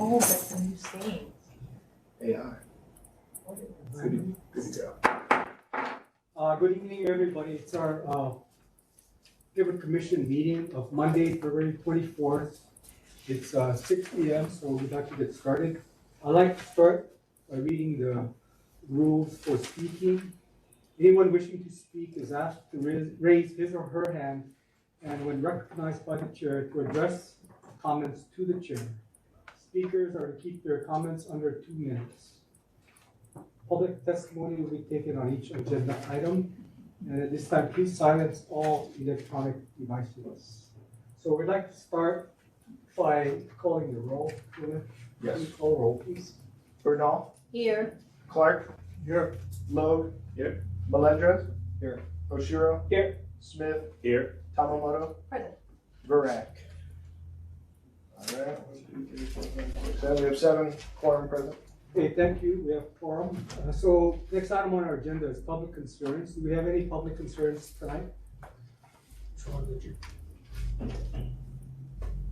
Oh, that's a new thing. AI. Good to go. Good evening, everybody. It's our Labor Commission meeting of Monday, February 24th. It's 6 p.m., so we'd like to get started. I'd like to start by reading the rules for speaking. Anyone wishing to speak is asked to raise his or her hand, and when recognized by the chair, to address comments to the chair. Speakers are to keep their comments under 2 minutes. Public testimony will be taken on each agenda item. And at this time, please silence all electronic devices. So we'd like to start by calling the roll. Yes. Please call roll, please. Bernal, Here. Clark, Here. Logue, Here. Melendrez, Here. Oshiro, Here. Smith, Here. Tamamoto, Present. Verac. All right, 1, 2, 3, 4, 5, 6, 7. We have 7 quorum present. Okay, thank you. We have quorum. So next item on our agenda is public concerns. Do we have any public concerns tonight?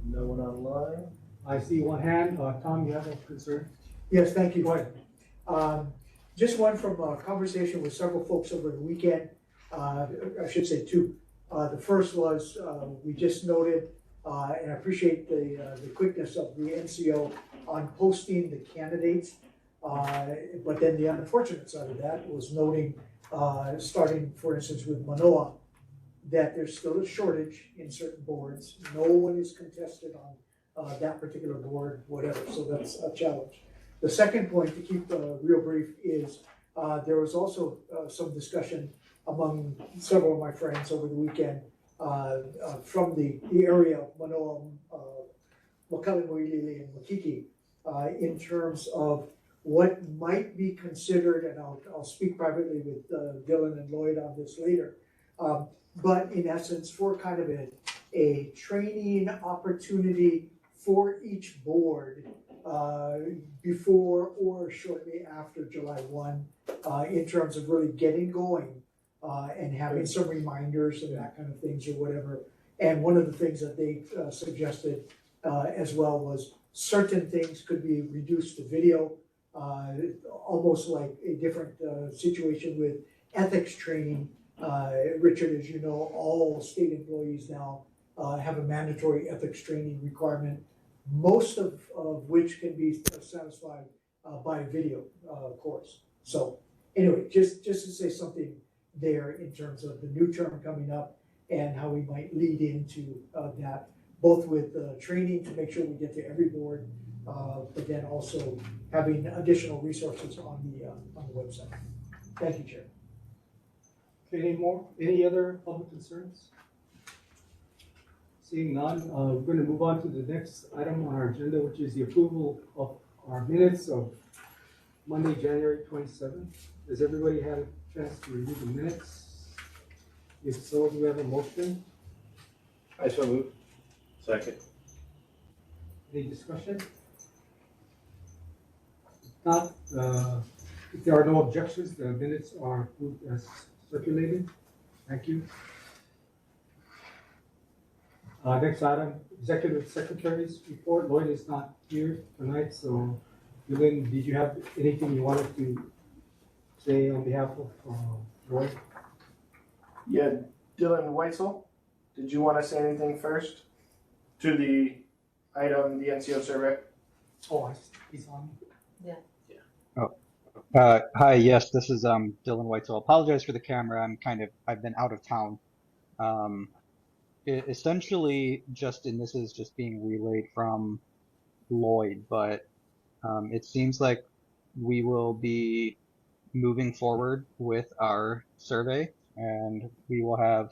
No one online. I see one hand. Tom, you have a concern? Yes, thank you. Go ahead. Just one from a conversation with several folks over the weekend. I should say 2. The first was, we just noted, and I appreciate the quickness of the NCO on posting the candidates. But then the unfortunate side of that was noting, starting for instance with Manoa, that there's still a shortage in certain boards. No one is contested on that particular board, whatever, so that's a challenge. The second point, to keep real brief, is there was also some discussion among several of my friends over the weekend from the area of Manoa, Makalimuilili, and Makiki in terms of what might be considered, and I'll speak privately with Dylan and Lloyd on this later, but in essence, for kind of a training opportunity for each board before or shortly after July 1, in terms of really getting going and having some reminders and that kind of things or whatever. And one of the things that they suggested as well was certain things could be reduced to video, almost like a different situation with ethics training. Richard, as you know, all state employees now have a mandatory ethics training requirement, most of which can be satisfied by a video course. So anyway, just to say something there in terms of the new term coming up and how we might lead into that, both with training to make sure we get to every board, but then also having additional resources on the website. Thank you, Chair. Okay, any other public concerns? Seeing none, we're going to move on to the next item on our agenda, which is the approval of our minutes of Monday, January 27th. Has everybody had a chance to review the minutes? If so, do we have a motion? I so move. Second. Any discussion? If not, if there are no objections, the minutes are approved as circulated. Thank you. Next item, Executive Secretary's report. Lloyd is not here tonight, so Dylan, did you have anything you wanted to say on behalf of Lloyd? Yeah, Dylan Weitzel, did you want to say anything first to the item, the NCO survey? Oh, he's on. Hi, yes, this is Dylan Weitzel. Apologize for the camera. I've been out of town. Essentially, this is just being relayed from Lloyd, but it seems like we will be moving forward with our survey, and we will have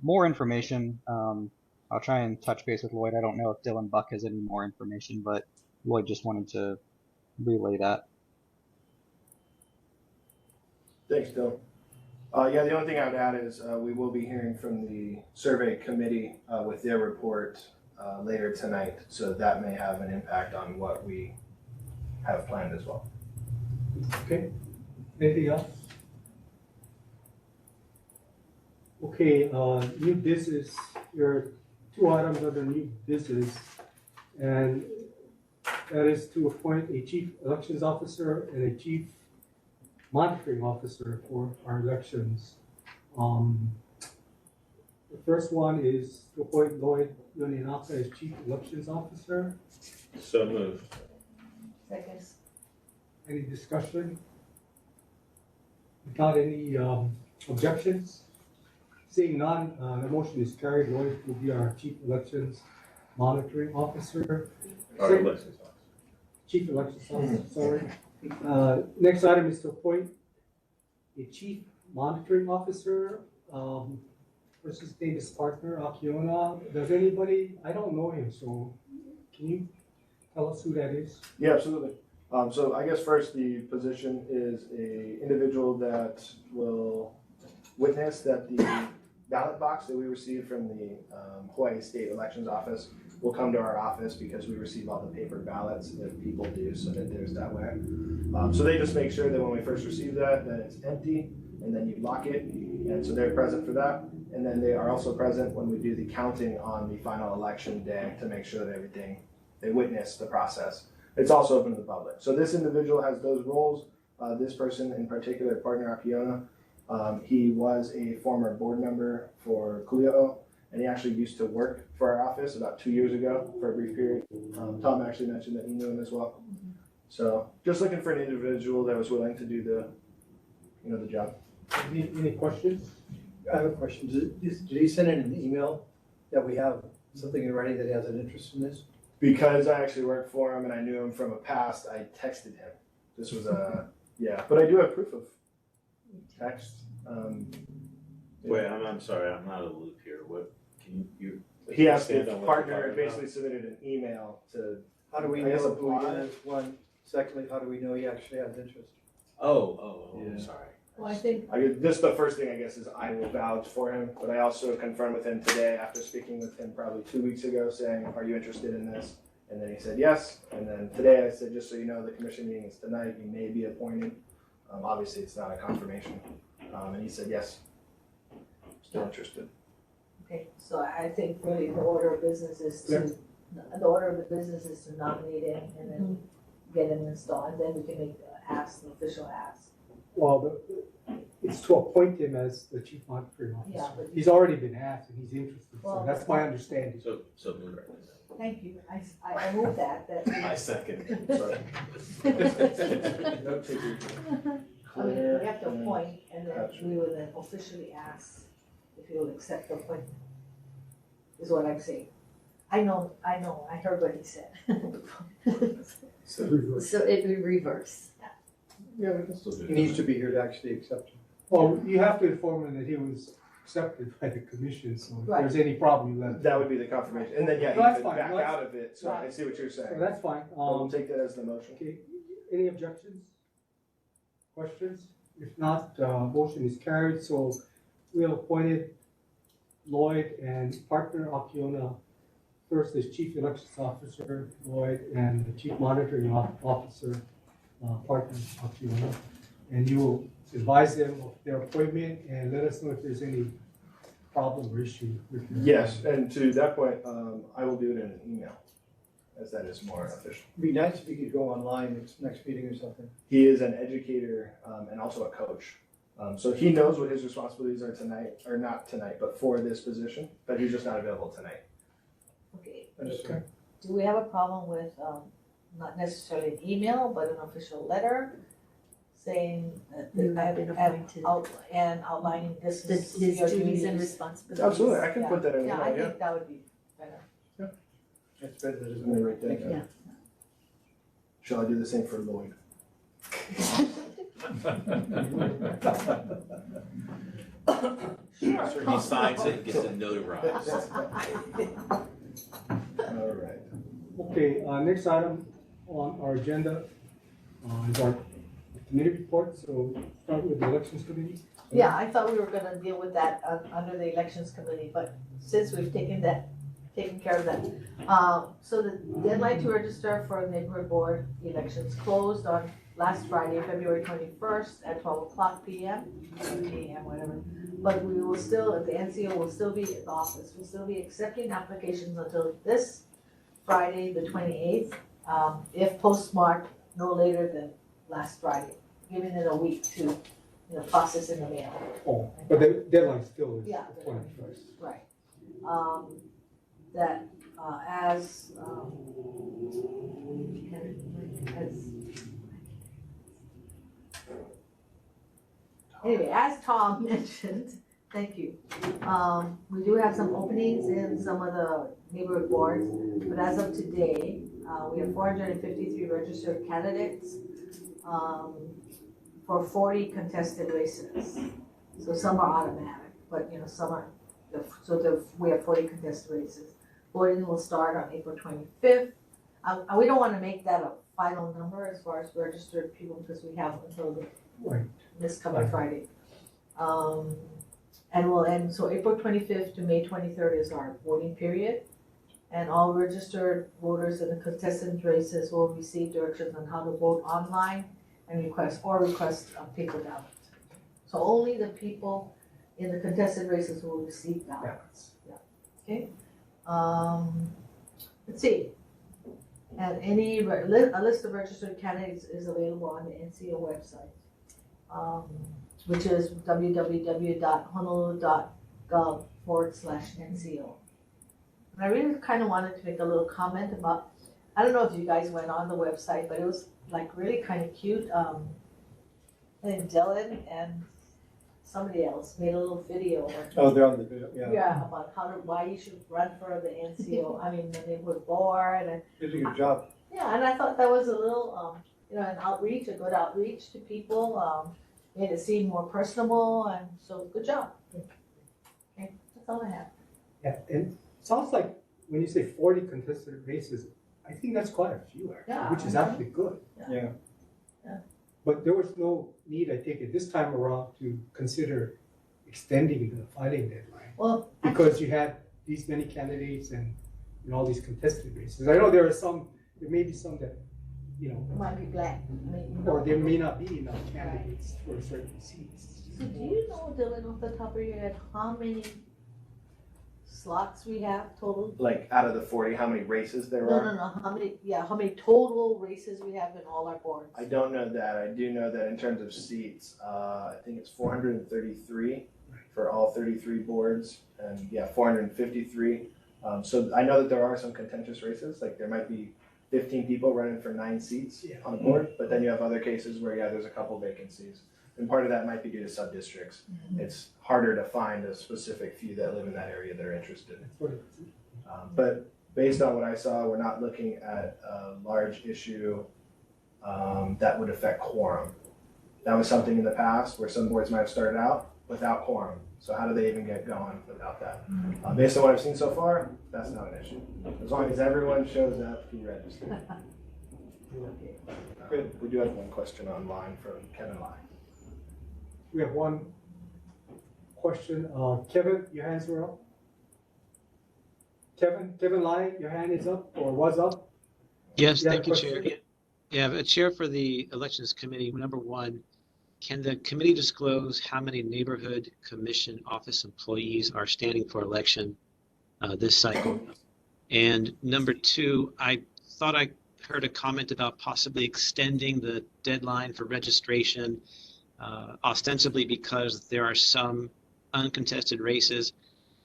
more information. I'll try and touch base with Lloyd. I don't know if Dylan Buck has any more information, but Lloyd just wanted to relay that. Thanks, Dylan. Yeah, the only thing I would add is we will be hearing from the survey committee with their report later tonight, so that may have an impact on what we have planned as well. Okay. Anything else? Okay, new business. Your 2 items under new business, and that is to appoint a chief elections officer and a chief monitoring officer for our elections. The first one is to appoint Lloyd Yonenaka as chief elections officer. So moved. Second. Any discussion? Without any objections? Seeing none, the motion is carried. Lloyd will be our chief elections monitoring officer. Our elections officer. Chief elections officer, sorry. Next item is to appoint a chief monitoring officer. His name is Partner Akiona. Does anybody, I don't know him, so can you tell us who that is? Yeah, absolutely. So I guess first the position is a individual that will witness that the ballot box that we received from the Hawaii State Elections Office will come to our office because we receive all the paper ballots that people do, so that there's that way. So they just make sure that when we first receive that it's empty, and then you lock it, and so they're present for that. And then they are also present when we do the counting on the final election day to make sure that everything, they witness the process. It's also open to the public. So this individual has those roles. This person in particular, Partner Akiona, he was a former board member for Kuli'o, and he actually used to work for our office about 2 years ago for a brief period. Tom actually mentioned that he knew him as well. So just looking for an individual that was willing to do the job. Any questions? I have a question. Did he send in an email that we have something in writing that he has an interest in this? Because I actually worked for him and I knew him from a past, I texted him. This was yeah, but I do have proof of text. Wait, I'm sorry, I'm not a loop here. What, can you? He asked expand if on what you're Partner talking about? basically submitted an email to, How do we I guess know who he apply. is, one? Secondly, how do we know he actually has interest? I'm Yeah. sorry. Well, I think, this the first thing I guess is I will vouch for him, but I also confirmed with him today after speaking with him probably 2 weeks ago saying, are you interested in this? And then he said yes, and then today I said, just so you know, the commission meeting is tonight, you may be appointed. Obviously, it's not a confirmation, and he said yes, still interested. okay, so I think really the order of business is to, the order of the business is to nominate him and then get him installed, and then we can make an official ask. Well, it's to appoint him as the chief monitoring Yeah, officer. but- He's already been asked and he's interested, so Well, that's my understanding. So move right now. Thank you, I move that. I second. Sorry. Note taker. I mean, we have to Clear, appoint, and then Absolutely. we will then officially ask if he will accept the appointment, is what I'm saying. I know, I heard what he said. So reverse. So it'd be reverse. Yeah, we can still do He needs to be here to actually accept it. Well, you have to inform him that he was accepted by the commission, so if Right. there's any problem, you let him. That would be the confirmation, and then yeah, No, that's he could fine. back No, that's- out of it, so I see what you're So saying. that's fine. But we'll take that as the motion. Okay, any objections? Questions? If not, motion is carried, so we have appointed Lloyd and Partner Akiona first as chief elections officer, Lloyd, and the chief monitoring officer, Partner Akiona. And you will advise them of their appointment and let us know if there's any problem or issue with their. Yes, and to that point, I will do it in an email, as that is more official. It'd be nice if he could go online next meeting or something. He is an educator and also a coach. So he knows what his responsibilities are tonight, or not tonight, but for this position, but he's just not available tonight. Okay, Understood. do we have a problem with, not necessarily an email, but an official letter saying that You I have been have appointed. and outlining this His is your duties and duties? responsibilities. Absolutely, I can put that in an Yeah, I email, yeah. think that would be better. It's better than Let me write that down. Yeah. Shall I do the same for Lloyd? Sure. He signs it and gets it notarized. All right. Okay, next item on our agenda is our committee report, so start with the elections committee. Yeah, I thought we were gonna deal with that under the elections committee, but since we've taken care of that. So the deadline to register for neighborhood board elections closed on last Friday, February 21st at 12:00 PM, whatever. But we will still, the NCO will still be in the office, we'll still be accepting applications until this Friday, the 28th if postmarked no later than last Friday, giving it a week to, process in the mail. Oh, but the deadline still is Yeah. the 21st. Right. That, as anyway, as Tom mentioned, thank you. We do have some openings in some of the neighborhood boards, but as of today, we have 453 registered candidates, for 40 contested races. So some are automatic, but some are, we have 40 contested races. Voting will start on April 25th. We don't want to make that a final number as far as registered people because we have until Right. this coming Friday. And we'll end, so April 25th to May 23rd is our voting period. And all registered voters in the contested races will receive directions on how to vote online and request a paper ballot. So only the people in the contested races will receive ballots. Yeah. Okay. Let's see. And a list of registered candidates is available on the NCO website, which is www.honolulu.gov/NCO. And I really kind of wanted to make a little comment about, I don't know if you guys went on the website, but it was like really kind of cute. I think Dylan and somebody else made a little video. Oh, they're on the video, yeah. Yeah, about why you should run for the NCO, I mean, the neighborhood board, and Did a good job. yeah, and I thought that was a little, an outreach, a good outreach to people, made it seem more personable, and so good job. Okay, that's all I have. Yeah, and it sounds like when you say 40 contested races, I think that's quite a few actually, Yeah, which is I know. actually good. Yeah. But there was no need, I think, at this time around to consider extending the filing deadline Well, because you had these many candidates and all these contested races. I know there may be some that, might be black, or there may not be enough candidates for certain seats. So do you know, Dylan, off the top of your head, how many slots we have total? Like out of the 40, how many races there are? No, how many total races we have in all our boards? I don't know that. I do know that in terms of seats, I think it's 433 for all 33 boards, and 453. So I know that there are some contentious races, like there might be 15 people running for 9 seats on a board, but then you have other cases where, there's a couple vacancies. And part of that might be due to sub-districts. It's harder to find a specific few that live in that area that are interested. But based on what I saw, we're not looking at a large issue that would affect quorum. That was something in the past where some boards might have started out without quorum. So how do they even get going without that? Based on what I've seen so far, that's not an issue. As long as everyone shows up to register. Good. We do have one question online from Kevin Lai. We have one question. Kevin, your hands were up. Kevin Lai, your hand is up or was up. Yes, You had a thank you, Chair. question? Yeah, but Chair for the Elections Committee, number one, can the committee disclose how many neighborhood commission office employees are standing for election this cycle? And number two, I thought I heard a comment about possibly extending the deadline for registration, ostensibly because there are some uncontested races.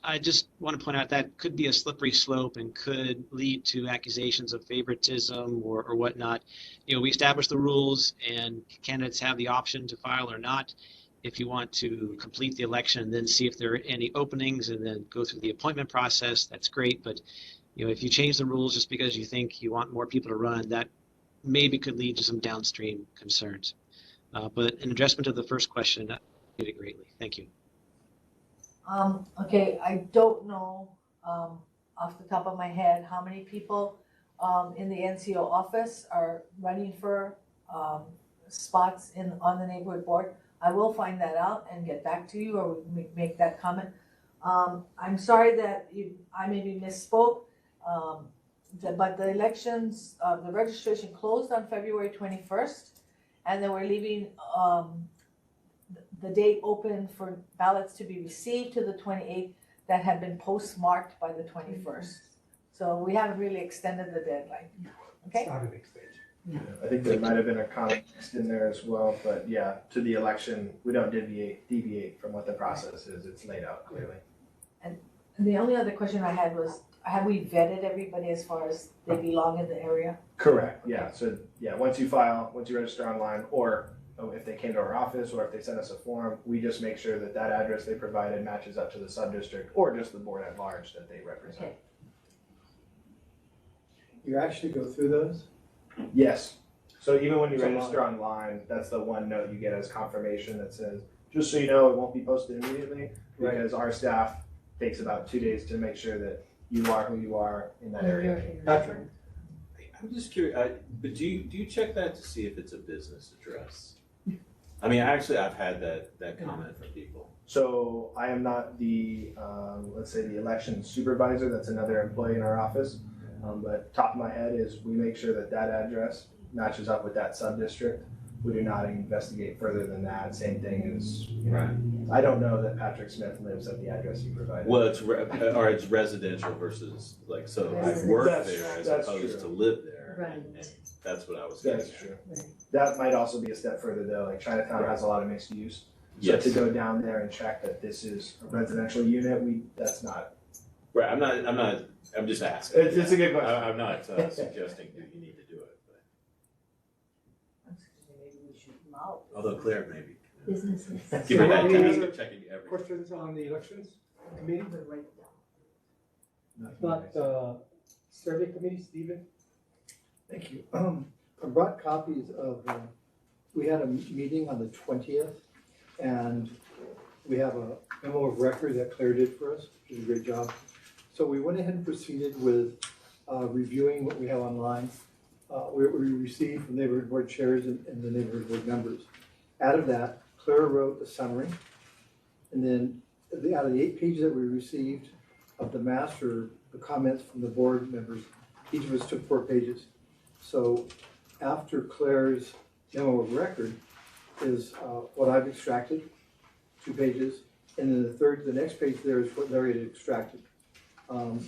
I just want to point out that could be a slippery slope and could lead to accusations of favoritism or whatnot. We establish the rules and candidates have the option to file or not. If you want to complete the election and then see if there are any openings and then go through the appointment process, that's great. But if you change the rules just because you think you want more people to run, that maybe could lead to some downstream concerns. But in addressment of the first question, I appreciate it greatly. Thank you. Okay, I don't know off the top of my head how many people in the NCO office are running for spots on the neighborhood board. I will find that out and get back to you or make that comment. I'm sorry that I maybe misspoke, but the elections, the registration closed on February 21st, and then we're leaving the date open for ballots to be received to the 28th that have been postmarked by the 21st. So we haven't really extended the deadline. Okay. Start the next page. I think there might have been a comment in there as well, but yeah, to the election, we don't deviate from what the process is. It's laid out clearly. And the only other question I had was, have we vetted everybody as far as they belong in the area? Correct, yeah. So, yeah, once you register online, or if they came to our office, or if they sent us a form, we just make sure that that address they provided matches up to the sub-district, or just the board at large that they represent. Okay. You actually go through those? Yes. So even when you It's register online, that's the one note you get as confirmation that says, just so you know, it won't be posted immediately, Right. because our staff takes about 2 days to make sure that you are who you are in that area. Patrick? I'm just curious, but do you check that to see if it's a business address? I mean, actually, I've had that comment from people. So I am not the, let's say, the election supervisor. That's another employee in our office. But top of my head is we make sure that that address matches up with that sub-district. We do not investigate further than that. Same thing as, Right. I don't know that Patrick Smith lives at the address you provided. Well, it's residential versus like, so I've worked That's- there as that's opposed true. to live there. Right. And that's what I was getting That's at. true. That might also be a step further though, like Chinatown has a lot of mixed use. So Yes. to go down there and check that this is a residential unit, that's not. Right, I'm just asking. It's a good question. I'm not suggesting that you need to do it, but, Maybe we should mount. although Claire maybe. Businesses. Give her that Any task other of checking everything. Questions on the elections committee? We'll write it down. If not, survey committee, Stephen? Thank you. I brought copies of, we had a meeting on the 20th, and we have a memo of record that Claire did for us, which is a great job. So we went ahead and proceeded with reviewing what we have online. We received from neighborhood board chairs and the neighborhood board members. Out of that, Claire wrote a summary, and then out of the 8 pages that we received of the master, the comments from the board members, each of us took 4 pages. So after Claire's memo of record is what I've extracted, 2 pages, and then the next page there is what Larry had extracted.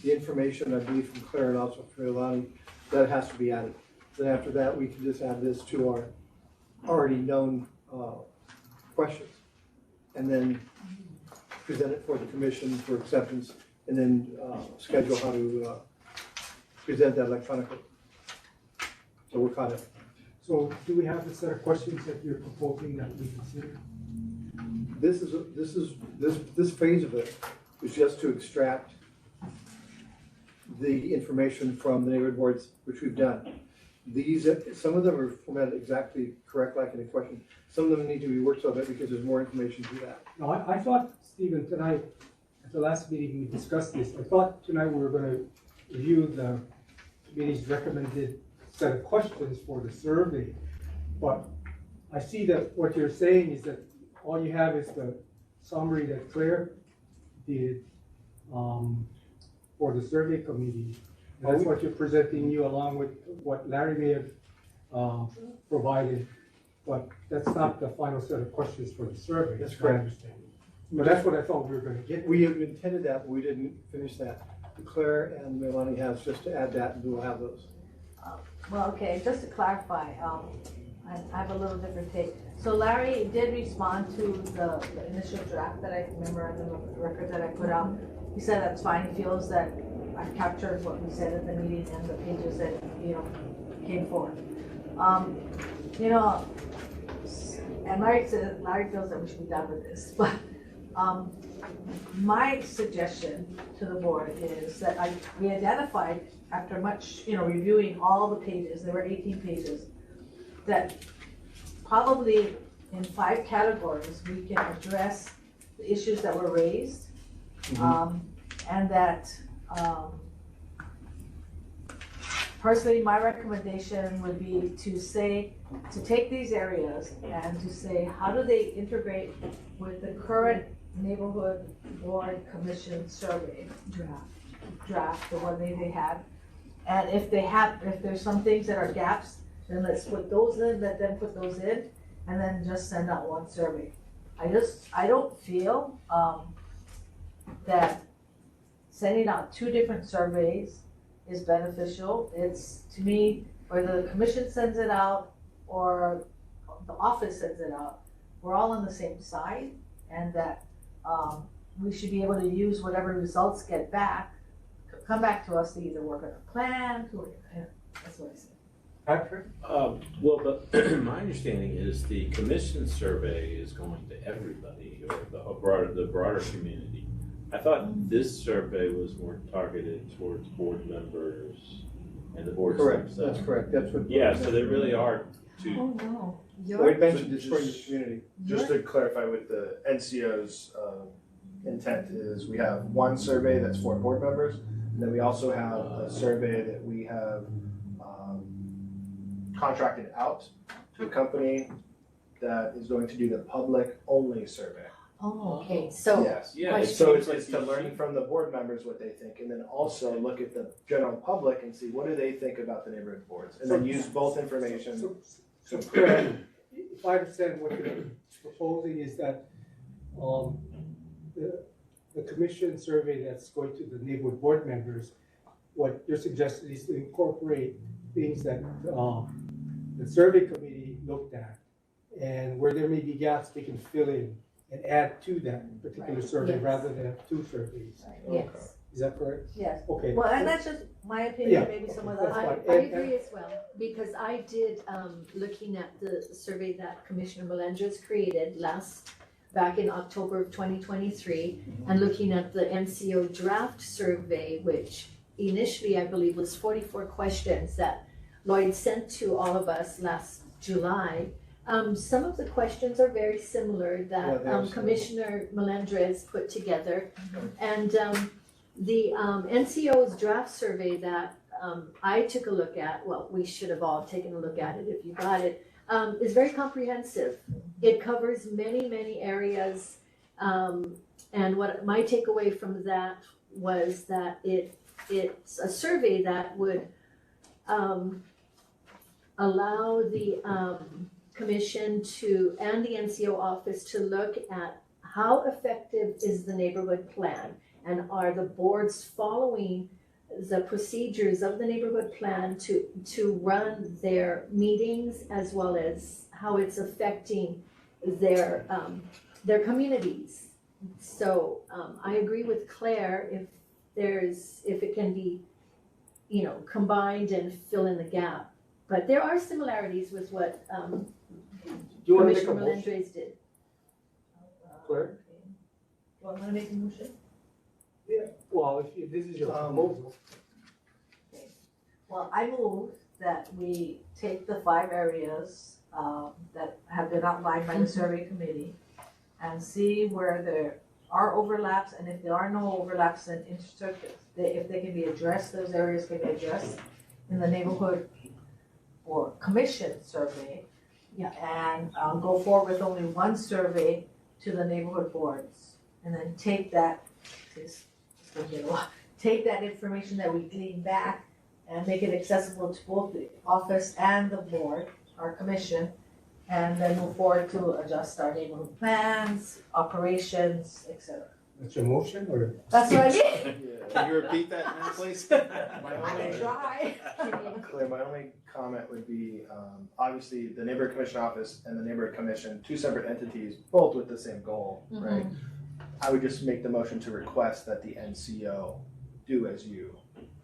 The information, I believe, from Claire and also from Ilani, that has to be added. Then after that, we can just add this to our already known questions, and then present it for the commission for acceptance, and then schedule how to present that electronically. So we're caught up. So do we have a set of questions that you're proposing that we consider? This phase of it is just to extract the information from the neighborhood boards, which we've done. These, some of them are formatted exactly correct, like in a question. Some of them need to be worked on it because there's more information to that. No, I thought, Stephen, tonight, at the last meeting, we discussed this. I thought tonight we were gonna review the committee's recommended set of questions for the survey. But I see that what you're saying is that all you have is the summary that Claire did for the survey committee. And that's what you're presenting you along with what Larry may have provided. But that's not the final set of questions for the survey. That's my correct. understanding. But that's what I thought we were gonna get. We have intended that, but we didn't finish that. Claire and Melanie has just to add that, and we'll have those. Well, okay, just to clarify, I have a little different take. So Larry did respond to the initial draft that I remember in the record that I put out. He said that's fine, he feels that I've captured what we said at the meeting and the pages that, came forward. And Larry feels that we should be done with this, but my suggestion to the board is that we identified after much, reviewing all the pages, there were 18 pages, that probably in 5 categories, we can address the issues that were raised. And that, personally, my recommendation would be to take these areas and to say, how do they integrate with the current neighborhood board commission survey draft, the one they have. And if there's some things that are gaps, then let's put those in, let them put those in, and then just send out one survey. I don't feel that sending out 2 different surveys is beneficial. It's, to me, whether the commission sends it out or the office sends it out, we're all on the same side, and that, we should be able to use whatever results get back, come back to us to either work on a plan, that's what I said. Patrick? Well, my understanding is the commission survey is going to everybody, or the broader community. I thought this survey was more targeted towards board members and the boards Correct, themselves. that's correct, that's what. Yeah, so there really are two. Oh, no. Lloyd mentioned it's for the community. Just to clarify with the NCO's intent is we have one survey that's for board members, and then we also have a survey that we have contracted out to a company that is going to do the public-only survey. Oh, okay. So, Yes. Yeah, So it's like to you learn from the board members what they think, and then also look at the general public and see what do they think about the neighborhood boards, and then use both information. So Craig, if I understand what you're proposing is that, the commission survey that's going to the neighborhood board members, what you're suggesting is to incorporate things that, the survey committee looked at, and where there may be gaps, they can fill in and add to that particular survey Yes. rather than have two surveys. Yes, Is that correct? yes. Okay. Well, and that's just my opinion, Yeah, maybe some of that's the, fine. I agree as well, because I did, looking at the survey that Commissioner Melendez created back in October of 2023, and looking at the NCO draft survey, which initially I believe was 44 questions that Lloyd sent to all of us last July. Some of the questions are very similar Yeah, that they are similar. Commissioner Melendez put together. And the NCO's draft survey that I took a look at, well, we should have all taken a look at it if you got it, is very comprehensive. It covers many, many areas. And what my takeaway from that was that it's a survey that would allow the commission and the NCO office to look at how effective is the neighborhood plan, and are the boards following the procedures of the neighborhood plan to run their meetings, as well as how it's affecting their communities. So I agree with Claire, if it can be, combined and fill in the gap. But there are similarities with what Do you want to make a Commissioner motion, Melendez did. Claire? Do I want to make a motion? Well, if this is your proposal. Well, I move that we take the 5 areas that have been outlined by the survey committee and see where there are overlaps, and if there are no overlaps, then if they can be addressed, those areas can be addressed in the neighborhood or commission survey. Yeah. And go forward with only one survey to the neighborhood boards, and then take that, it's gonna be a lot, take that information that we glean back and make it accessible to both the office and the board, our commission, and then move forward to adjust our neighborhood plans, operations, etc. That's your motion, or? That's what I did. Can you repeat that now, please? I can try. Claire, my only comment would be, obviously, the neighborhood commission office and the neighborhood commission, 2 separate entities, both with the same goal, right? I would just make the motion to request that the NCO do as you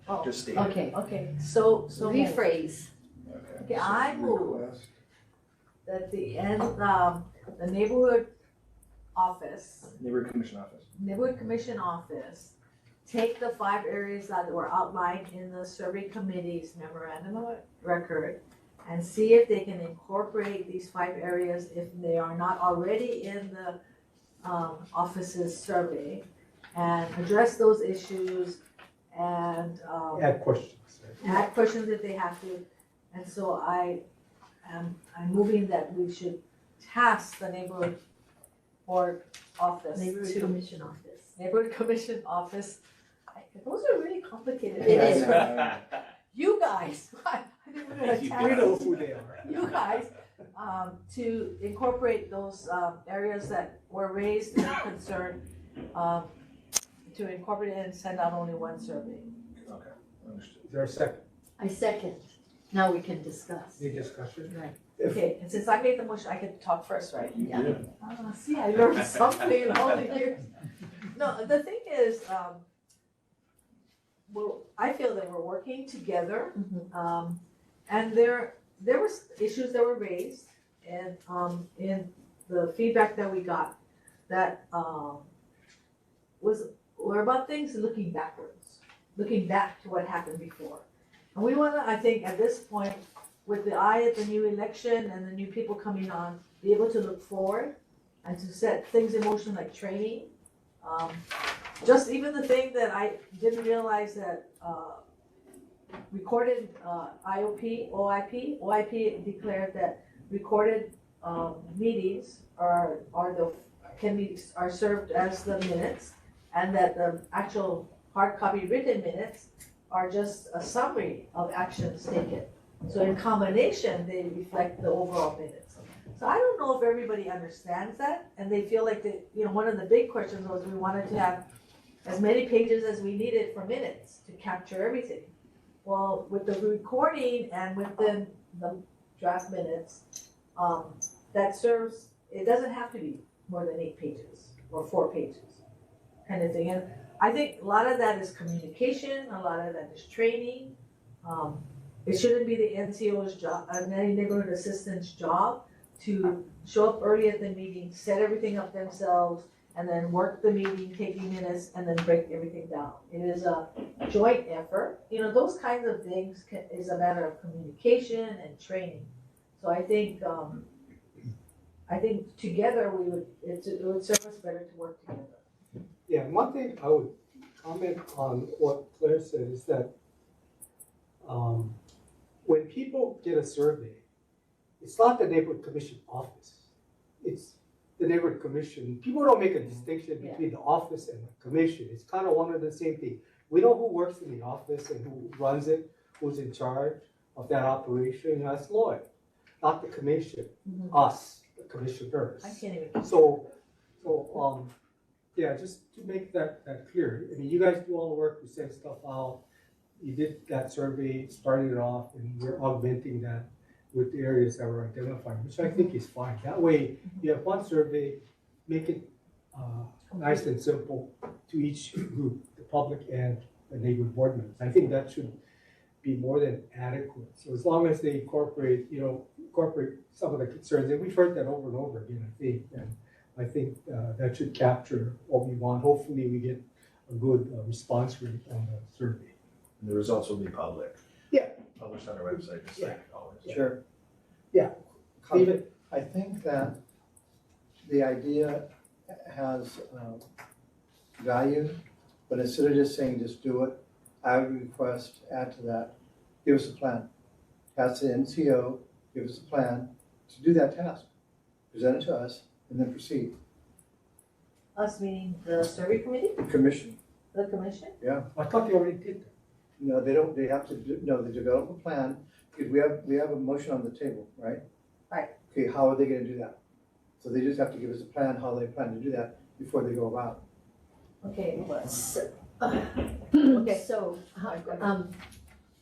Oh, just stated. Okay, so moved. Rephrase. Okay, I move that the neighborhood office, Neighborhood commission office. neighborhood commission office, take the 5 areas that were outlined in the survey committee's memorandum of record and see if they can incorporate these 5 areas if they are not already in the office's survey, and address those issues and Add questions. add questions if they have to. And so I'm moving that we should task the neighborhood board office Neighborhood to Commission Office. neighborhood commission office. Those are really complicated. It is. You guys, I think we're gonna We task know who they are. you guys, to incorporate those, areas that were raised in concern, to incorporate it and send out only one survey. Okay, understood. Is there a second? I second. Now we can discuss. Any discussion? Right. Okay, and since I made the motion, I can talk first, right? Yeah. See, I learned something in all the years. No, the thing is, well, I feel that we're working together. And there was issues that were raised and, in the feedback that we got that, were about things looking backwards, looking back to what happened before. And we wanna, I think, at this point, with the eye at the new election and the new people coming on, be able to look forward and to set things in motion like training. Just even the thing that I didn't realize that, recorded, OIP declared that recorded, meetings are served as the minutes, and that the actual hard copy written minutes are just a summary of actions taken. So in combination, they reflect the overall minutes. So I don't know if everybody understands that, and they feel like one of the big questions was we wanted to have as many pages as we needed for minutes to capture everything. Well, with the recording and with the draft minutes, that serves, it doesn't have to be more than 8 pages or 4 pages kind of thing. And I think a lot of that is communication, a lot of that is training. It shouldn't be the NCO's job, any neighborhood assistant's job to show up early at the meeting, set everything up themselves, and then work the meeting, taking minutes, and then break everything down. It is a joint effort. Those kinds of things is a matter of communication and training. So I think together it would serve us better to work together. Yeah, one thing I would comment on what Claire said is that when people get a survey, it's not the neighborhood commission office. It's the neighborhood commission. People don't make a distinction between the office and the commission. It's kind of one and the same thing. We know who works in the office and who runs it, who's in charge of that operation, and that's Lloyd, not the commission, us, the commissioners. I can't even. Yeah, just to make that clear. I mean, you guys do all the work, you send stuff out. You did that survey, started it off, and we're augmenting that with the areas that were identified, which I think is fine. That way, you have one survey, make it nice and simple to each group, the public and the neighborhood board members. I think that should be more than adequate. So as long as they incorporate some of the concerns, and we've heard that over and over again, I think that should capture what we want. Hopefully, we get a good response rate on the survey. And the results will be public. Yeah. Published on our website, just like always. Sure. Yeah. David, I think that the idea has value, but instead of just saying just do it, I would request add to that, give us a plan. Ask the NCO, give us a plan to do that task. Present it to us and then proceed. Us meaning the survey committee, Commission, the commission? I thought they already did that. no, they don't, they have to, they develop a plan, because we have a motion on the table, right? Right. Okay, how are they gonna do that? So they just have to give us a plan, how they plan to do that before they go about. Okay, So, Okay. So,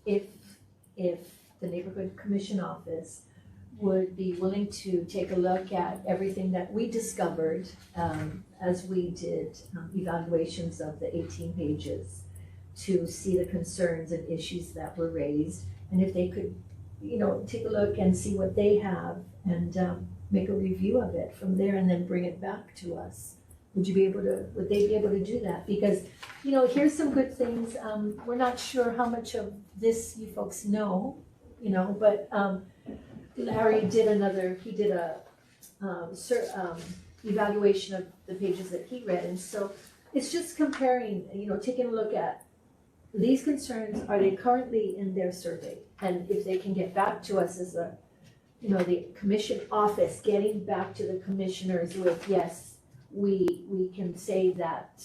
if the neighborhood commission office would be willing to take a look at everything that we discovered, as we did evaluations of the 18 pages to see the concerns and issues that were raised, and if they could, take a look and see what they have and make a review of it from there and then bring it back to us. Would they be able to do that? Because, here's some good things. We're not sure how much of this you folks know, but Larry did a evaluation of the pages that he read. And so it's just comparing, taking a look at these concerns, are they currently in their survey? And if they can get back to us as the commission office, getting back to the commissioners with, yes, we can say that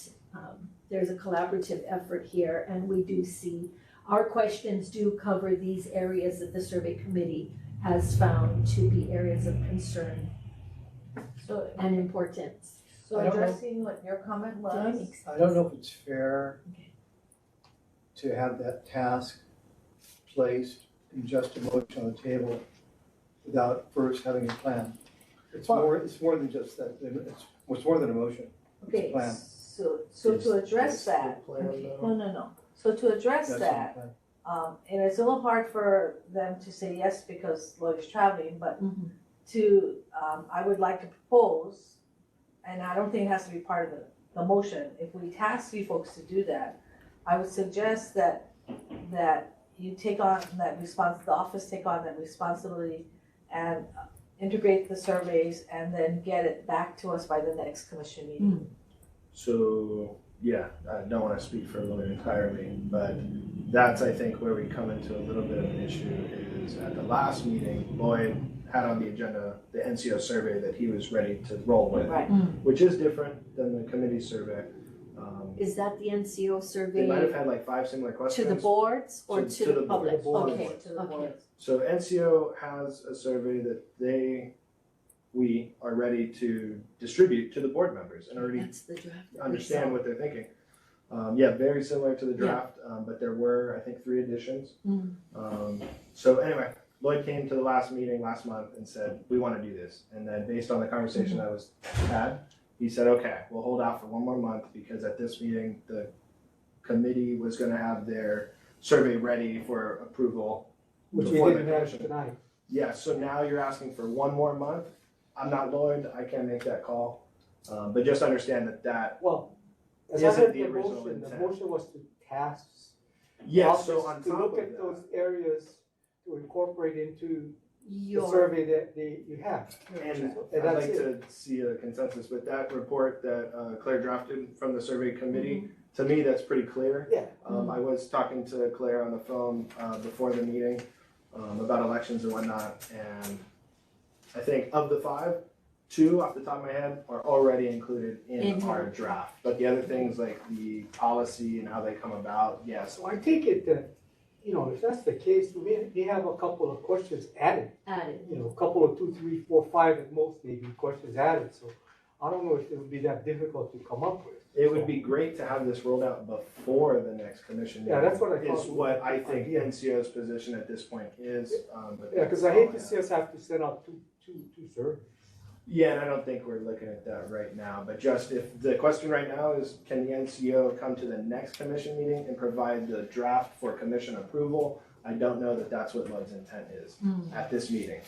there's a collaborative effort here, and we do see our questions do cover these areas that the survey committee has found to be areas of concern and importance. so addressing what your comment was. I don't know if it's fair to have that task placed in just a motion on the table without first having a plan. It's more than just that, it's more than a motion. It's a Okay, plan. so to address that, no. So to address That's that, the plan. and it's a little hard for them to say yes because Lloyd is traveling, but I would like to propose, and I don't think it has to be part of the motion, if we task you folks to do that, I would suggest that you take on that the office take on that responsibility and integrate the surveys and then get it back to us by the next commission meeting. So, yeah, I don't wanna speak for Lloyd entirely, but that's, I think, where we come into a little bit of an issue is at the last meeting, Lloyd had on the agenda the NCO survey that he was ready to roll with, Right. which is different than the committee survey. Is that the NCO They might have survey had like 5 similar to questions. the boards or To to the the public? board. Okay, To the okay. board. So NCO has a survey that we are ready to distribute to the board members and already That's the draft. that we understand saw. what they're thinking. Yeah, very similar to the draft, but there were, I think, 3 additions. So anyway, Lloyd came to the last meeting last month and said, we want to do this. And then based on the conversation that was had, he said, okay, we'll hold out for 1 more month because at this meeting, the committee was going to have their survey ready for approval. Which we before the didn't have commission. tonight. Yeah, so now you're asking for 1 more month. I'm not Lloyd, I can't make that call. But just understand that, Well, as I Isn't heard the the original motion, the intent. motion was to task yeah, so office on to top look of at those that, areas to incorporate into the Your, survey that you have. and And I'd that's like to see a consensus with that report that Claire drafted from the survey committee. To me, that's pretty clear. Yeah. I was talking to Claire on the phone before the meeting about elections and whatnot, and I think of the 5, 2 off the top of my head are already included in In our your- draft. But the other things like the policy and how they come about, yes. So I take it that, if that's the case, we have a couple of questions added. added. A couple of 2, 3, 4, 5 at most, maybe questions added. So I don't know if it would be that difficult to come up with. It would be great to have this rolled out before the next commission meeting. Yeah, that's what I thought Is what I would be think ideal. NCO's position at this point is. But Yeah, because I that's all hate to have. see us have to send out two surveys. Yeah, and I don't think we're looking at that right now, but just if, the question right now is, can the NCO come to the next commission meeting and provide the draft for commission approval? I don't know that that's what Lloyd's intent is at this meeting.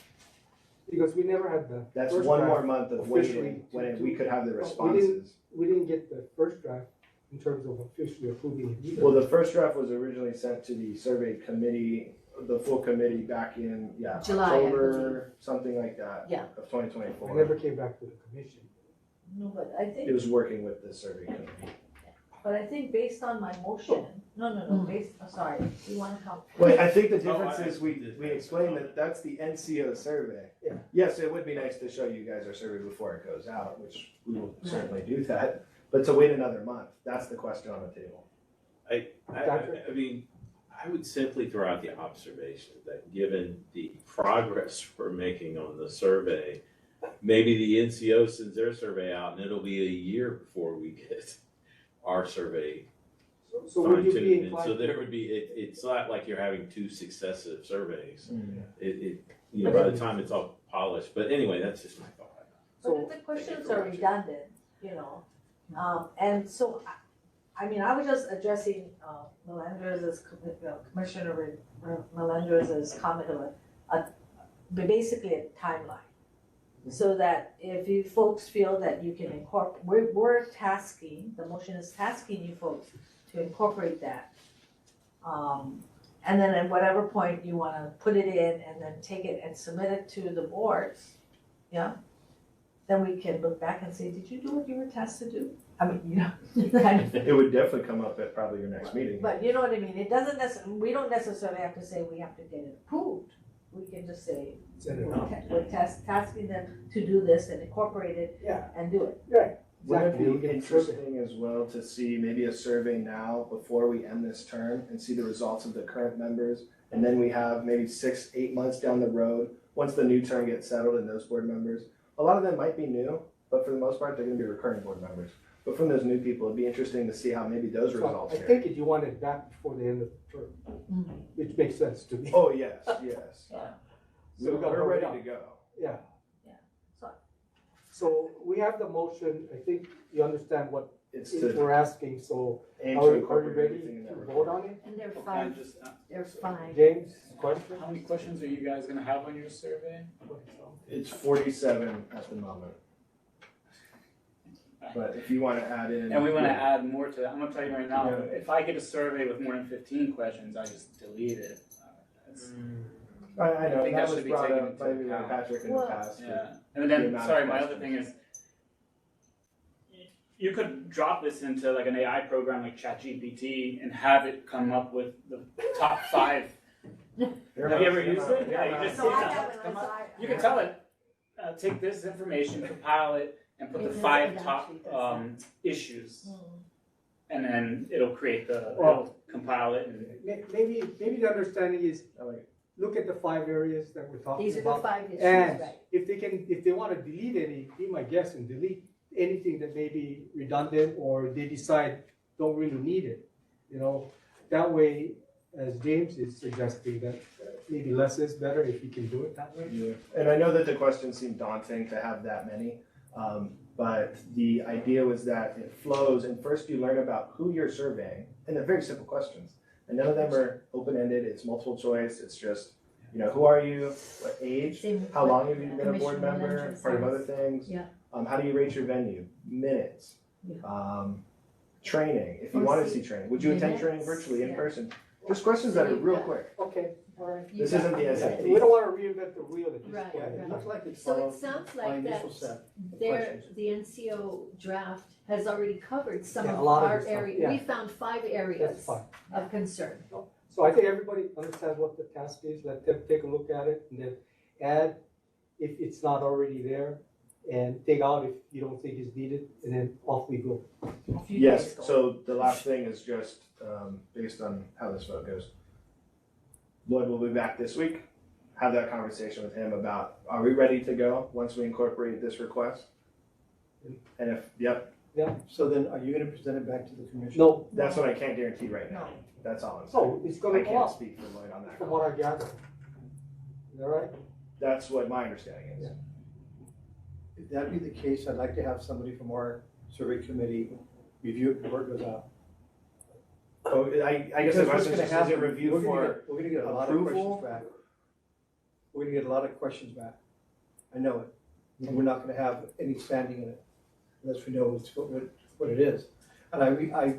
Because we never had the That's first 1 draft more month of officially waiting when to- we could have the we didn't- responses. We didn't get the first draft in terms of officially approving it either. Well, the first draft was originally sent to the survey committee, the full committee back in, July, I October, something like that. Yeah. Of It 2024. never came back to the commission. No, but I think. It was working with the survey committee. But I think based on my motion, no, sorry, you want to come? Wait, I think the Oh, difference is we explained that that's the NCO survey. Yeah. Yes, it would be nice to show you guys our survey before it goes out, which we will certainly do that. But to wait another month, that's the question on the table. I mean, I would simply throw out the observation that given the progress we're making on the survey, maybe the NCO sends their survey out and it'll be a year before we get our survey So would you be fine-tuned. And inclined? so there would be, it's not like you're having 2 successive surveys. Mm. By the time it's all polished, but anyway, that's just my thought. But the questions are redundant, and so, I mean, I was just addressing, Melendez's, Commissioner Melendez's comment of basically a timeline. So that if you folks feel that you can incorporate, we're tasking, the motion is tasking you folks to incorporate that. And then at whatever point you wanna put it in and then take it and submit it to the boards, then we can look back and say, did you do what you were tasked to do? I mean, kind of. It would definitely come up at probably your next meeting. But you know what I mean, it doesn't we don't necessarily have to say we have to get it approved. We can just say, Send it out. we're tasking them to do this and incorporate it Yeah, and do it. right. Wouldn't Exactly. it We'll be get the survey. interesting as well to see maybe a survey now before we end this term and see the results of the current members? And then we have maybe 6, 8 months down the road, once the new term gets settled and those board members, a lot of them might be new, but for the most part, they're gonna be recurring board members. But from those new people, it'd be interesting to see how maybe those So results I vary. think if you want it back before the end of the term, which makes sense to me. Oh, yes, yes. Yeah. So we gotta We're hurry ready up. to go. Yeah. Yeah. So- So we have the motion, I think you understand what It's to we're asking, so aim are to we incorporate ready everything in to that vote report. on it? And they're Can I fine, just, they're fine. James, question? how many questions are you guys gonna have on your survey? It's 47 at the moment. But if you want to add in. And we wanna add more to that, I'm gonna tell you right now, Yeah. if I get a survey with more than 15 questions, I just delete it. That's- I I know, think that that was should be brought taken up by into me by account. Patrick in the Well- past. Yeah, and the then, amount of sorry, my other questions. thing is, you could drop this into like an AI program like ChatGPT and have it come up with the top 5. Have you ever used it? Yeah, you just No, I sit down, haven't, come I'm up- sorry. you can tell it, take this information, compile it, and put the It does- 5 it top actually does issues, Mm. and then it'll create Well- it'll compile it and. Maybe the understanding is, I like it. look at the 5 areas that we're talking These are the about. 5 issues, And right? if they wanna delete any, be my guest and delete anything that may be redundant or they decide don't really need it, you know? That way, as James is suggesting, that maybe less is better if you can do it that way. Yeah. And I know that the questions seem daunting to have that many, but the idea was that it flows, and first you learn about who you're surveying, and they're very simple questions. And none of them are open-ended, it's multiple choice, it's just, who are you, what age, Same how long have you been a Commission board member, elections, part of yes. other things? Yeah. How do you rate your venue, minutes? Training, if you Or wanna see see training, would you attend training minutes, virtually, in yeah. person? Just questions that are real quick. Okay, Or if you This got- isn't the SAT. we don't wanna reinvent the wheel at this Right, point. It looks like it's So it followed sounds my like initial that set of there, questions. the NCO draft has already covered some Yeah, of a lot of our the stuff, area. yeah. We found 5 That's areas fine. of concern. So I think everybody understands what the task is, let them take a look at it and then add if it's not already there and take out if you don't think it's needed, and then off we go. Off you Yes, guys go. so the last thing is just, based on how this vote goes. Lloyd will be back this week, have that conversation with him about, are we ready to go once we incorporate this request? And if, yep, So then are you gonna present it back to the commission? No, that's what I can't guarantee right now, No. that's all I'm saying. so it's gonna I go can't up speak for Lloyd on that. from what I gather. Is that right? That's what my understanding is. If that be the case, I'd like to have somebody from our survey committee review it before it goes out. Oh, I guess the Because what's question gonna is, is happen, it reviewed for, we're gonna get a lot of approval? questions back. We're gonna get a lot of questions back. I know it. And we're not gonna have any standing in it unless we know what it is. And I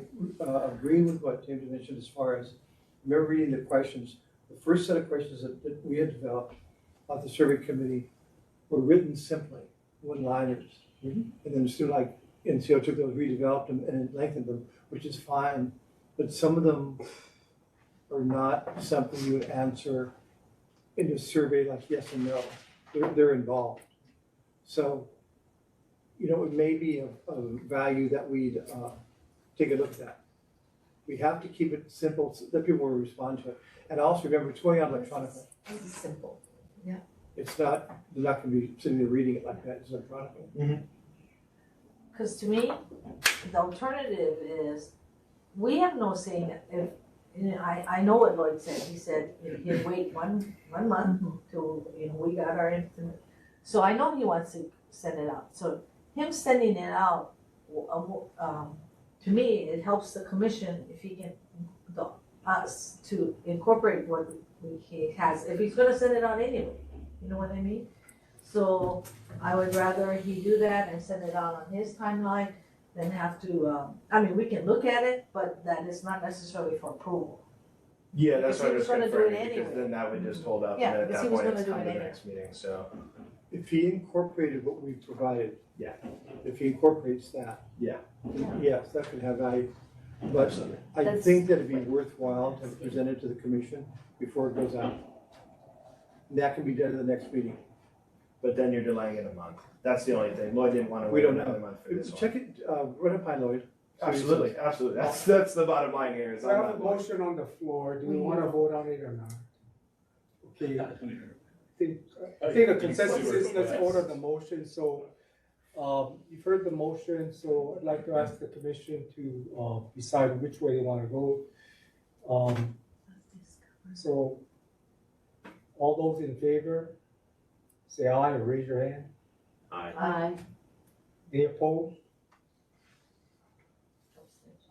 agree with what James mentioned as far as, remember reading the questions, the first set of questions that we had developed of the survey committee were written simply, one-liners. And then the student like NCO took those, redeveloped them and lengthened them, which is fine. But some of them are not something you would answer in a survey like yes and no. They're involved. So, it may be of value that we'd take a look at that. We have to keep it simple so that people will respond to it. And also remember, it's going out electronically. This is simple. It's not, they're not gonna be sitting there reading it like that, it's electronically. Because to me, the alternative is, we have no say if, I know what Lloyd said, he said he'd wait one month till, we got our infinite. So I know he wants to send it out, so him sending it out, to me, it helps the commission if he can, us to incorporate what he has, if he's gonna send it out anyway, you know what I mean? So I would rather he do that and send it out on his timeline than have to, we can look at it, but that is not necessarily for approval. Yeah, that's Because what I he was was gonna do it confirming, because anyway. then that would just hold up, Yeah, and then at because that he was point, it's gonna do come it to the anyway. next meeting, so. If he incorporated what we provided. Yeah. If he incorporates that. Yeah. Yes, that could have value. But I That's- think that it'd be worthwhile to present it to the commission before it goes out. And that can be done at the next meeting. But then you're delaying it a month, that's the only thing, Lloyd didn't wanna We wait don't another know. month for this one. Check it, run it by Lloyd. Absolutely, that's the bottom line here, is We I'm have a not Lloyd. motion on the floor, do we wanna vote on it or not? Okay, I think the consensus is let's vote on the motion, so you've heard the motion, so I'd like to ask the commission to, decide which way they wanna go. So, all those in favor, say aye or raise your hand. Aye. Aye. Any opposed?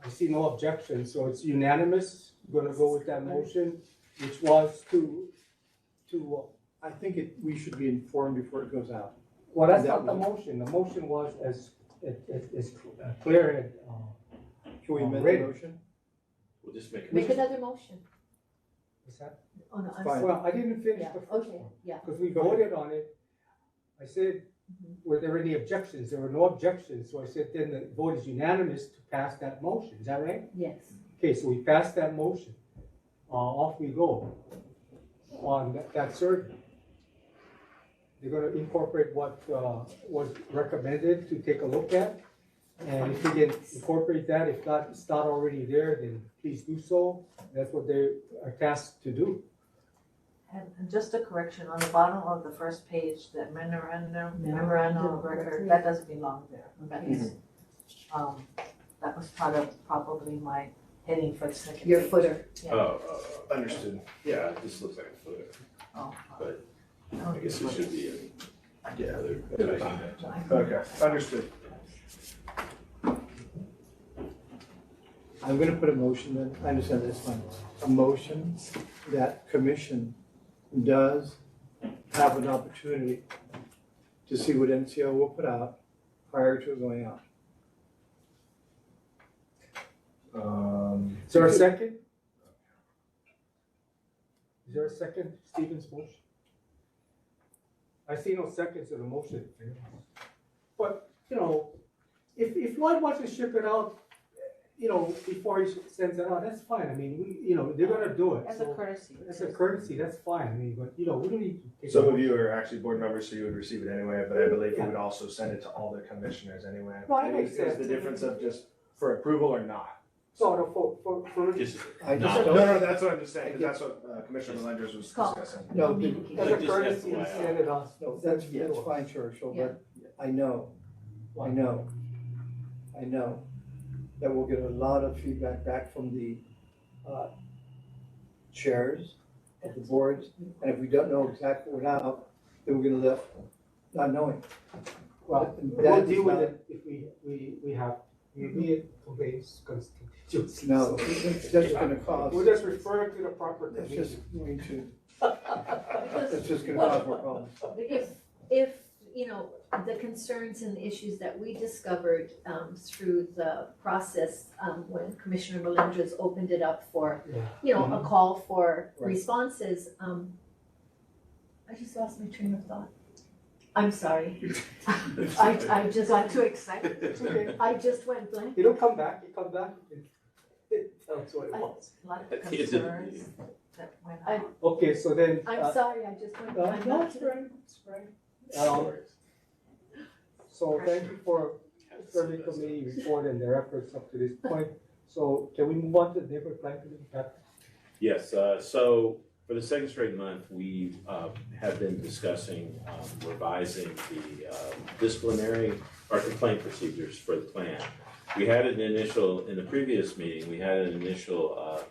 I see no objection, so it's unanimous. We're gonna go with that motion, which was to, I think we should be informed before it goes out. well, that's That not the was- motion. The motion was as Claire had, Can we amend Ready. the motion? We'll just make Make a, another motion. what's that? Oh, no, I'm Fine. sorry. Well, I didn't finish Yeah, the first okay, one, yeah. because we Go ahead. voted on it. I said, were there any objections? There were no objections, so I said then the vote is unanimous to pass that motion. Is that right? Yes. Okay, so we passed that motion. Off we go on that survey. They're gonna incorporate what, was recommended to take a look at. And if we can incorporate that, if not, it's not already there, then please do so. That's what they are tasked to do. And just a correction, on the bottom of the first page, that memorandum of record, that doesn't belong there. That is, that was part of probably my heading for the second Your page. footer. oh, Understood. yeah, this looks like a footer, Oh. but Oh, I guess it should be in. Yeah, Okay, understood. I'm gonna put a motion then, I understand this one, a motion that commission does have an opportunity to see what NCO will put out prior to it going out. Is there a second? Is there a second, Stephen's motion? I see no seconds to the motion. But, you know, if Lloyd wants to ship it out, you know, before he sends it out, that's fine. I mean, they're gonna do it. As a So courtesy. as a courtesy, that's fine. I mean, but, we don't need to take. Some of you are actually board members, so you would receive it anyway, but I believe we would also send it to all the commissioners anyway. No, that makes Is sense. the difference of just for approval or not? So, for, Just, I just No. No, don't, no, that's what I'm just saying, 'cause that's what Commissioner Melendez was Call. discussing. no, as a Just courtesy, FYI. send it on. no, that's fine, Churchill, but I know that we'll get a lot of feedback back from the chairs of the boards, and if we don't know exactly what out, then we're gonna left not knowing. Well, That we'll is deal with not- it if we have, we complaints constituency. No, that's just gonna cause, We'll just refer it to the proper it's committee. just going to, it's just gonna cause more problems. If, the concerns and the issues that we discovered, through the process, when Commissioner Melendez opened it up for, Yeah. a call for Right. responses, I just lost my train of thought. I'm sorry. I just Got too excited. I just went blank. It'll come back, that's what it I- was. A lot of At the end of the concerns meeting. that went I- out. Okay, so then. I'm sorry, I just went blank. No, it's right, it's right. So thank you for survey committee report and their efforts up to this point. So can we move on to the neighborhood plan committee? Pat? Yes, so for the second straight month, we have been discussing revising the disciplinary or complaint procedures for the plan. We had an initial, in the previous meeting, we had an initial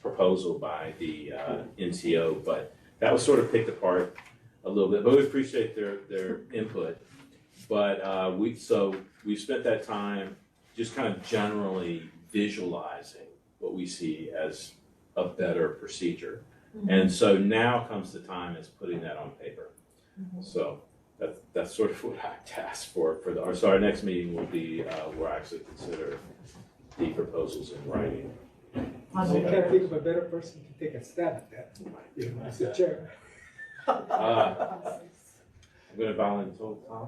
proposal by the NCO, but that was sort of picked apart a little bit, but we appreciate their input. But we spent that time just kind of generally visualizing what we see as a better procedure. And so now comes the time is putting that on paper. So that's sort of what I tasked for so our next meeting will be, we'll actually consider the proposals in writing. I can't think of a better person to take a stab at that, as the chair. I'm gonna volunteer, Tom?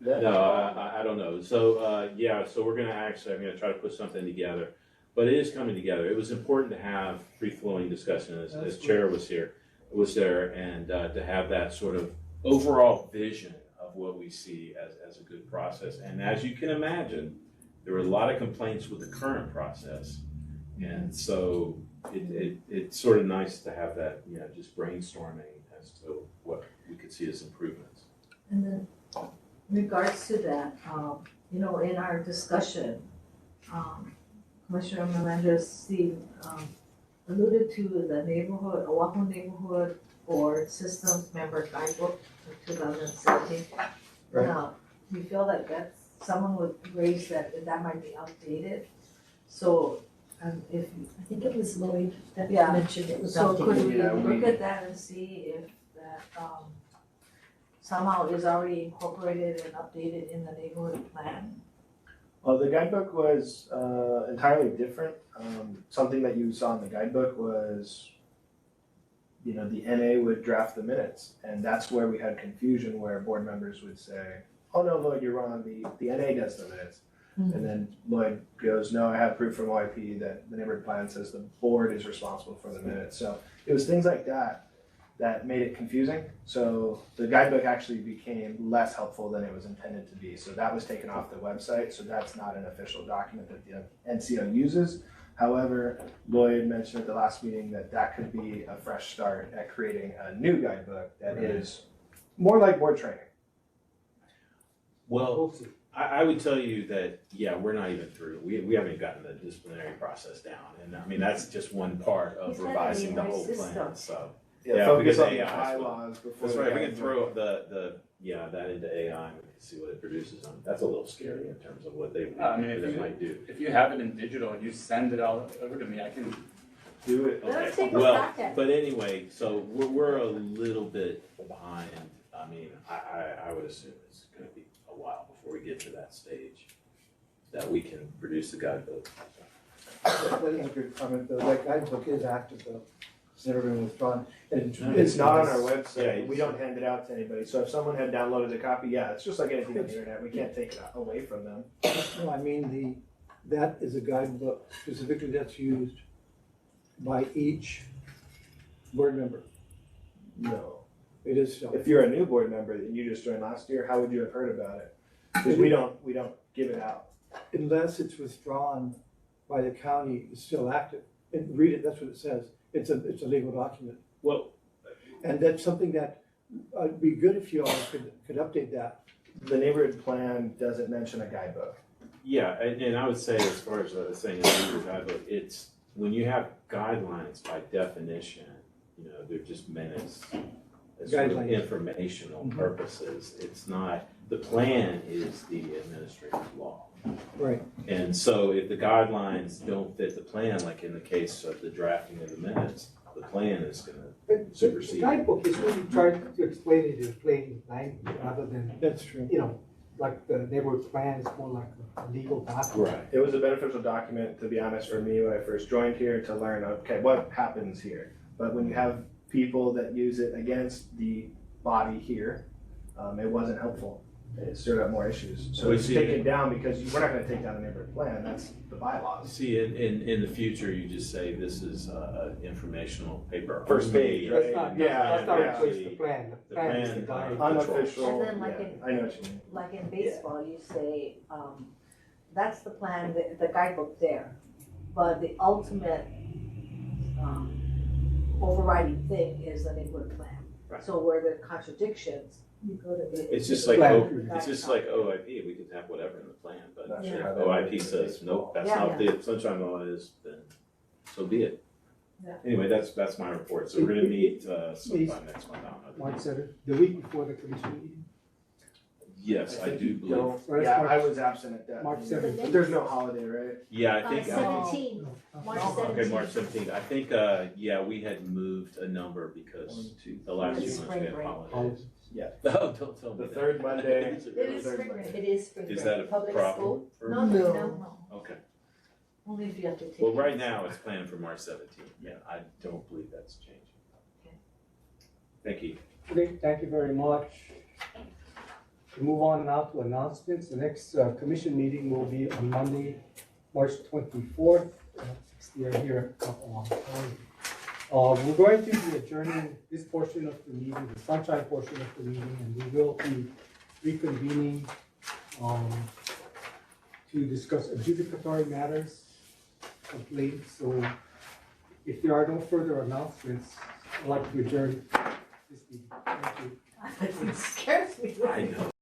No, I don't know. So, so we're gonna I'm gonna try to put something together. But it is coming together. It was important to have free-flowing discussion as chair was there, and to have that sort of overall vision of what we see as a good process. And as you can imagine, there were a lot of complaints with the current process. And so it's sort of nice to have that, just brainstorming as to what we could see as improvements. And then regards to that, you know, in our discussion, Commissioner Melendez, alluded to the neighborhood, Oahu Neighborhood Board Systems Member Guidebook of 2017. Right. Now, we feel that someone would raise that might be outdated. So, if, I think it was Lloyd that Yeah. mentioned it was so could outdated. we Yeah, look we- at that and see if that, somehow is already incorporated and updated in the neighborhood plan? Well, the guidebook was entirely different. Something that you saw in the guidebook was, you know, the NA would draft the minutes, and that's where we had confusion, where board members would say, "Oh no, Lloyd, you're wrong. The NA does the minutes," and then Lloyd goes, "No, I have proof from OIP that the neighborhood plan says the board is responsible for the minutes." So it was things like that that made it confusing. So the guidebook actually became less helpful than it was intended to be. So that was taken off the website. So that's not an official document that the NCO uses. However, Lloyd mentioned at the last meeting that that could be a fresh start at creating a new guidebook that is more like board training. Well, We'll see. I would tell you that, yeah, we're not even through. We haven't even gotten the disciplinary process down. And I mean, that's just one part of He's got an revising the AI whole system. plan, so. Yeah, Yeah, focus because on the AI is what- bylaws before. That's the right, we can guidebook. throw that into AI and we can see what it produces on. That's a little scary in terms of what they I mean, might do. if you have it in digital and you send it all over to me, I can. Do it. Let us Okay, take a well, crack at it. but anyway, so we're a little bit behind. I mean, I would assume it's gonna be a while before we get to that stage that we can produce the guidebook. That is a good comment, though, that guidebook is active, though, it's never been withdrawn. And It's not on our Yeah, website. We don't hand it out to anybody. So if someone had downloaded a copy, yeah, it's just like anything on the internet. We can't take it away from them. No, I mean, that is a guidebook specifically that's used by each board member. No. It is so. If you're a new board member and you just joined last year, how would you have heard about it? Because we don't give it out. Unless it's withdrawn by the county, it's still active. And read it, that's what it says. It's a legal document. Well, And that's something that, it'd be good if you all could update that. The neighborhood plan doesn't mention a guidebook. yeah, and I would say as far as saying the guidebook, it's, when you have guidelines by definition, you know, they're just minutes. It's sort of Guidelines. informational Mhm. purposes. It's not, the plan is the administrative law. Right. And so if the guidelines don't fit the plan, like in the case of the drafting of the minutes, the plan is gonna But the supersede. guidebook is really trying to explain it in plain language rather than, That's true. you know, like the neighborhood plan is more like a legal document. Right. It was a beneficial document, to be honest, for me when I first joined here to learn, okay, what happens here? But when you have people that use it against the body here, it wasn't helpful. It stirred up more issues. So We it's see- taken down because we're not gonna take down the neighborhood plan, that's the bylaws. See, in the future, you just say this is an informational paper. First page, only. right? That's Yeah, not yeah. replace the plan. The The plan is the plan- guide. Unofficial, And then like yeah, in- I know what you mean. Like in baseball, you say, that's the plan, the guidebook there. But the ultimate, overriding thing is the neighborhood plan. Right. So where there are contradictions, you go to the. It's just like, Plan. it's just like OIP, we could have whatever in the plan, but Not if sure how that OIP works. says, nope, that's Yeah, not what the sunshine law is, then so be it. Yeah. Anyway, that's my report, so we're gonna meet sometime next month, I don't know. March 7th, the week before the commission meeting. Yes, I do believe, Don't- Well, that's Yeah, March- I was absent at that. March meeting. 7th. But there's no holiday, right? yeah, I think, 17, March No. 17. okay, March 17th, I think, yeah, we had moved a number because the last few It's months we had spring break. holidays. Yeah. Oh, don't tell me The that. third Monday. Is it It really? is spring break. It is spring Is break. that a Public problem? school. for- No, no, no, Okay, only if you have to take. well, it. right now, it's planned for March 17th, yeah, I don't believe that's changing. Okay. Thank you. Okay, thank you very much. We move on now to announcements. The next commission meeting will be on Monday, March 24th. We are here a couple of hours. We're going to be adjourning this portion of the meeting, the sunshine portion of the meeting, and we will be reconvening to discuss adjudicatory matters complaints. So if there are no further announcements, I'd like to adjourn this meeting. Thank you. It scares me. I know.